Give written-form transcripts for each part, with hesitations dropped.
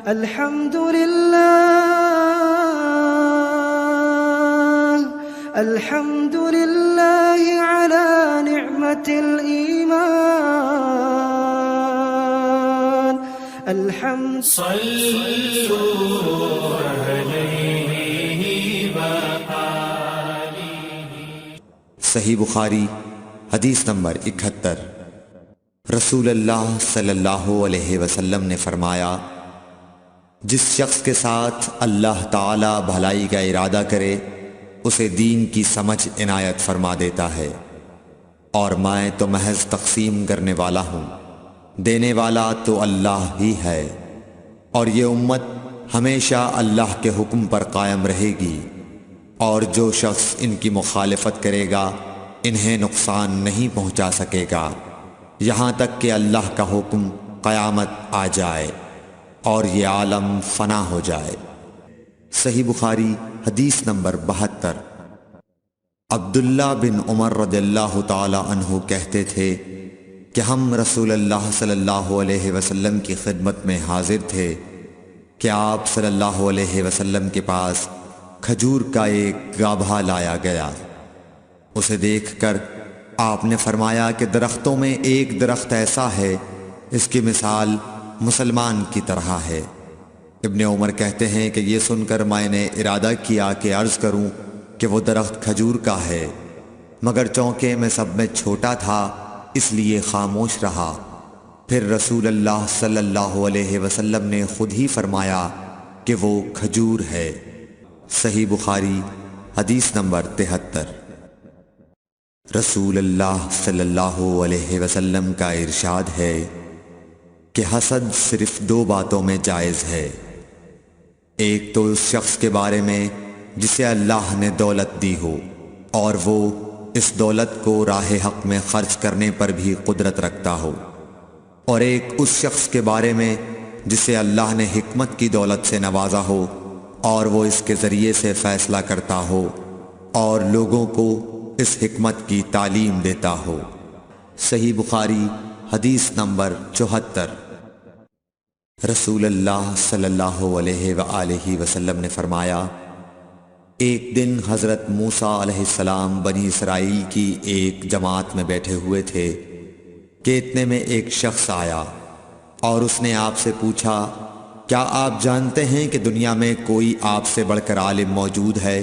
الحمد لله الحمد لله على نعمة الإيمان الحمد صلوا عليه صحیح بخاری حدیث نمبر 71۔ رسول اللہ صلی اللہ علیہ وسلم نے فرمایا، جس شخص کے ساتھ اللہ تعالی بھلائی کا ارادہ کرے اسے دین کی سمجھ عنایت فرما دیتا ہے، اور میں تو محض تقسیم کرنے والا ہوں، دینے والا تو اللہ ہی ہے، اور یہ امت ہمیشہ اللہ کے حکم پر قائم رہے گی، اور جو شخص ان کی مخالفت کرے گا انہیں نقصان نہیں پہنچا سکے گا یہاں تک کہ اللہ کا حکم قیامت آ جائے اور یہ عالم فنا ہو جائے۔ صحیح بخاری حدیث نمبر 72۔ عبداللہ بن عمر رضی اللہ تعالی عنہ کہتے تھے کہ ہم رسول اللہ صلی اللہ علیہ وسلم کی خدمت میں حاضر تھے کہ آپ صلی اللہ علیہ وسلم کے پاس کھجور کا ایک گابھا لایا گیا۔ اسے دیکھ کر آپ نے فرمایا کہ درختوں میں ایک درخت ایسا ہے اس کی مثال مسلمان کی طرح ہے۔ ابن عمر کہتے ہیں کہ یہ سن کر میں نے ارادہ کیا کہ عرض کروں کہ وہ درخت کھجور کا ہے، مگر چونکہ میں سب میں چھوٹا تھا اس لیے خاموش رہا۔ پھر رسول اللہ صلی اللہ علیہ وسلم نے خود ہی فرمایا کہ وہ کھجور ہے۔ صحیح بخاری حدیث نمبر 73۔ رسول اللہ صلی اللہ علیہ وسلم کا ارشاد ہے کہ حسد صرف 2 باتوں میں جائز ہے، ایک تو اس شخص کے بارے میں جسے اللہ نے دولت دی ہو اور وہ اس دولت کو راہ حق میں خرچ کرنے پر بھی قدرت رکھتا ہو، اور ایک اس شخص کے بارے میں جسے اللہ نے حکمت کی دولت سے نوازا ہو اور وہ اس کے ذریعے سے فیصلہ کرتا ہو اور لوگوں کو اس حکمت کی تعلیم دیتا ہو۔ صحیح بخاری حدیث نمبر 74۔ رسول اللہ صلی اللہ علیہ وآلہ وسلم نے فرمایا، ایک دن حضرت موسیٰ علیہ السلام بنی اسرائیل کی ایک جماعت میں بیٹھے ہوئے تھے کہ اتنے میں ایک شخص آیا اور اس نے آپ سے پوچھا، کیا آپ جانتے ہیں کہ دنیا میں کوئی آپ سے بڑھ کر عالم موجود ہے؟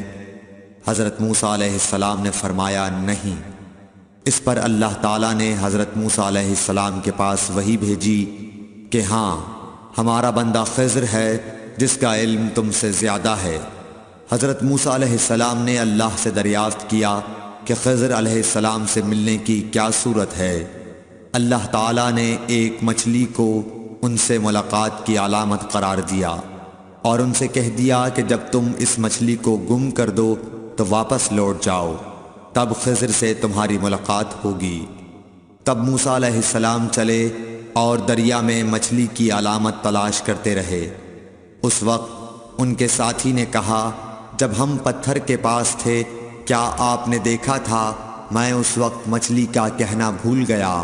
حضرت موسیٰ علیہ السلام نے فرمایا، نہیں۔ اس پر اللہ تعالیٰ نے حضرت موسیٰ علیہ السلام کے پاس وحی بھیجی کہ ہاں، ہمارا بندہ خضر ہے جس کا علم تم سے زیادہ ہے۔ حضرت موسیٰ علیہ السلام نے اللہ سے دریافت کیا کہ خضر علیہ السلام سے ملنے کی کیا صورت ہے؟ اللہ تعالیٰ نے ایک مچھلی کو ان سے ملاقات کی علامت قرار دیا اور ان سے کہہ دیا کہ جب تم اس مچھلی کو گم کر دو تو واپس لوٹ جاؤ، تب خضر سے تمہاری ملاقات ہوگی۔ تب موسیٰ علیہ السلام چلے اور دریا میں مچھلی کی علامت تلاش کرتے رہے۔ اس وقت ان کے ساتھی نے کہا، جب ہم پتھر کے پاس تھے کیا آپ نے دیکھا تھا؟ میں اس وقت مچھلی کا کہنا بھول گیا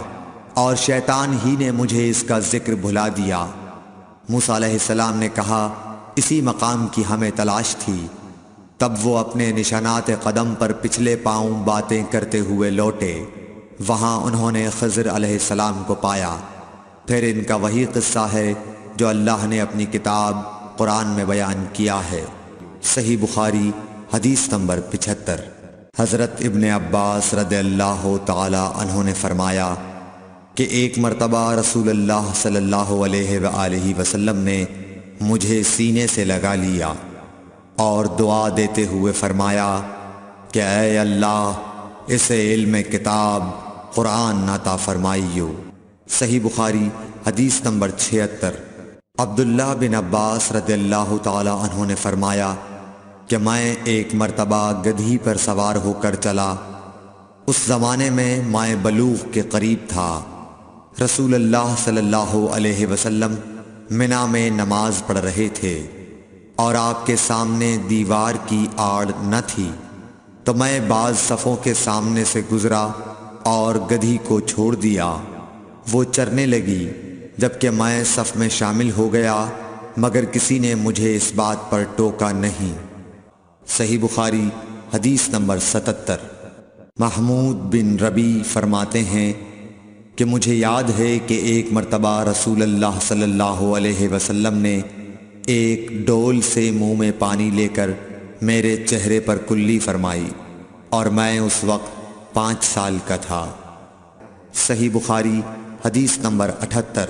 اور شیطان ہی نے مجھے اس کا ذکر بھلا دیا۔ موسیٰ علیہ السلام نے کہا، اسی مقام کی ہمیں تلاش تھی۔ تب وہ اپنے نشانات قدم پر پچھلے پاؤں باتیں کرتے ہوئے لوٹے، وہاں انہوں نے خضر علیہ السلام کو پایا۔ پھر ان کا وہی قصہ ہے جو اللہ نے اپنی کتاب قرآن میں بیان کیا ہے۔ صحیح بخاری حدیث نمبر 75۔ حضرت ابن عباس رضی اللہ تعالی عنہ نے فرمایا کہ ایک مرتبہ رسول اللہ صلی اللہ علیہ وآلہ وسلم نے مجھے سینے سے لگا لیا اور دعا دیتے ہوئے فرمایا کہ اے اللہ اسے علم کتاب قرآن عطا فرمائیو۔ صحیح بخاری حدیث نمبر 76۔ عبداللہ بن عباس رضی اللہ تعالی عنہ نے فرمایا کہ میں ایک مرتبہ گدھی پر سوار ہو کر چلا، اس زمانے میں میں بلوغ کے قریب تھا۔ رسول اللہ صلی اللہ علیہ وسلم منا میں نماز پڑھ رہے تھے اور آپ کے سامنے دیوار کی آڑ نہ تھی، تو میں بعض صفوں کے سامنے سے گزرا اور گدھی کو چھوڑ دیا، وہ چرنے لگی۔ جبکہ میں صف میں شامل ہو گیا، مگر کسی نے مجھے اس بات پر ٹوکا نہیں۔ صحیح بخاری حدیث نمبر 77۔ محمود بن ربی فرماتے ہیں کہ مجھے یاد ہے کہ ایک مرتبہ رسول اللہ صلی اللہ علیہ وسلم نے ایک ڈول سے منہ میں پانی لے کر میرے چہرے پر کلی فرمائی، اور میں اس وقت 5 سال کا تھا۔ صحیح بخاری حدیث نمبر 78۔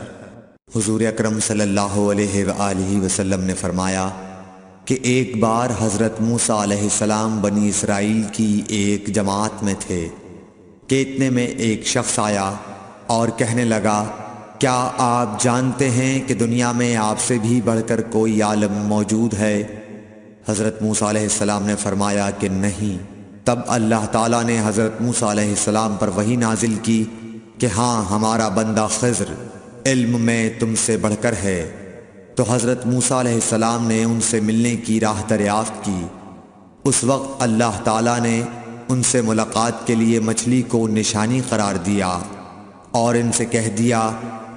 حضور اکرم صلی اللہ علیہ وآلہ وسلم نے فرمایا کہ ایک بار حضرت موسیٰ علیہ السلام بنی اسرائیل کی ایک جماعت میں تھے کہ اتنے میں ایک شخص آیا اور کہنے لگا، کیا آپ جانتے ہیں کہ دنیا میں آپ سے بھی بڑھ کر کوئی عالم موجود ہے؟ حضرت موسیٰ علیہ السلام نے فرمایا کہ نہیں۔ تب اللہ تعالیٰ نے حضرت موسیٰ علیہ السلام پر وحی نازل کی کہ ہاں، ہمارا بندہ خضر علم میں تم سے بڑھ کر ہے۔ تو حضرت موسیٰ علیہ السلام نے ان سے ملنے کی راہ دریافت کی۔ اس وقت اللہ تعالیٰ نے ان سے ملاقات کے لیے مچھلی کو نشانی قرار دیا اور ان سے کہہ دیا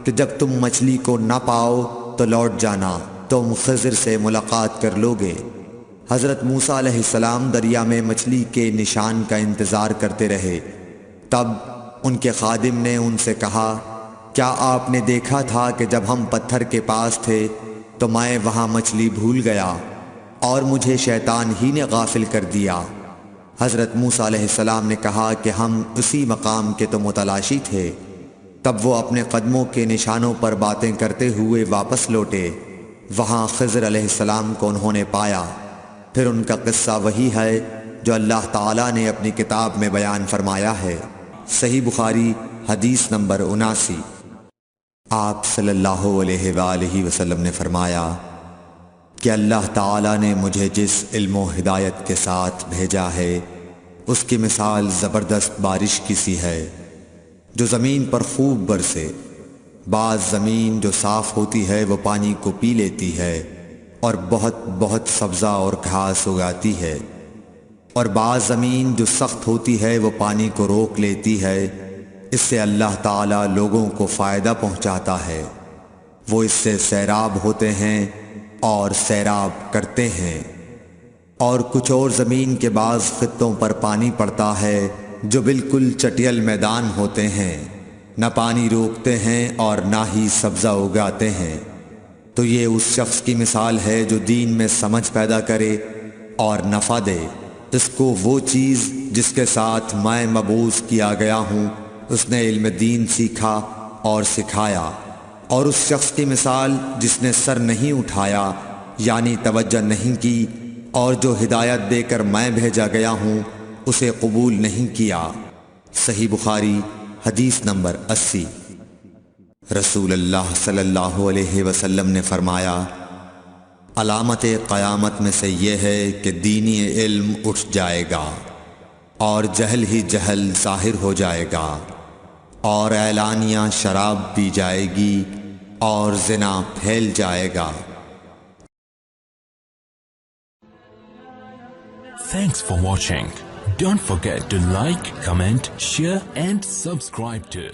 کہ جب تم مچھلی کو نہ پاؤ تو لوٹ جانا، تم خضر سے ملاقات کر لوگے۔ حضرت موسیٰ علیہ السلام دریا میں مچھلی کے نشان کا انتظار کرتے رہے۔ تب ان کے خادم نے ان سے کہا، کیا آپ نے دیکھا تھا کہ جب ہم پتھر کے پاس تھے تو میں وہاں مچھلی بھول گیا اور مجھے شیطان ہی نے غافل کر دیا؟ حضرت موسیٰ علیہ السلام نے کہا کہ ہم اسی مقام کے تو متلاشی تھے۔ تب وہ اپنے قدموں کے نشانوں پر باتیں کرتے ہوئے واپس لوٹے۔ وہاں خضر علیہ السلام کو انہوں نے پایا۔ پھر ان کا قصہ وہی ہے جو اللہ تعالیٰ نے اپنی کتاب میں بیان فرمایا ہے۔ صحیح بخاری حدیث نمبر 79۔ آپ صلی اللہ علیہ وآلہ وسلم نے فرمایا کہ اللہ تعالیٰ نے مجھے جس علم و ہدایت کے ساتھ بھیجا ہے اس کی مثال زبردست بارش کی سی ہے جو زمین پر خوب برسے۔ بعض زمین جو صاف ہوتی ہے وہ پانی کو پی لیتی ہے اور بہت بہت سبزہ اور گھاس اگاتی ہے، اور بعض زمین جو سخت ہوتی ہے وہ پانی کو روک لیتی ہے۔ اس سے اللہ تعالیٰ لوگوں کو فائدہ پہنچاتا ہے، وہ اس سے سیراب ہوتے ہیں اور سیراب کرتے ہیں۔ اور کچھ اور زمین کے بعض خطوں پر پانی پڑتا ہے جو بالکل چٹیل میدان ہوتے ہیں، نہ پانی روکتے ہیں اور نہ ہی سبزہ اگاتے ہیں۔ تو یہ اس شخص کی مثال ہے جو دین میں سمجھ پیدا کرے اور نفع دے، اس کو وہ چیز جس کے ساتھ میں مبعوث کیا گیا ہوں اس نے علم دین سیکھا اور سکھایا۔ اور اس شخص کی مثال جس نے سر نہیں اٹھایا یعنی توجہ نہیں کی اور جو ہدایت دے کر میں بھیجا گیا ہوں اسے قبول نہیں کیا۔ صحیح بخاری حدیث نمبر 80۔ رسول اللہ صلی اللہ علیہ وسلم نے فرمایا، علامت قیامت میں سے یہ ہے کہ دینی علم اٹھ جائے گا اور جہل ہی جہل ظاہر ہو جائے گا، اور اعلانیہ شراب پی جائے گی اور زنا پھیل جائے گا۔ Thanks for watching. Don't forget to like, comment, share and subscribe to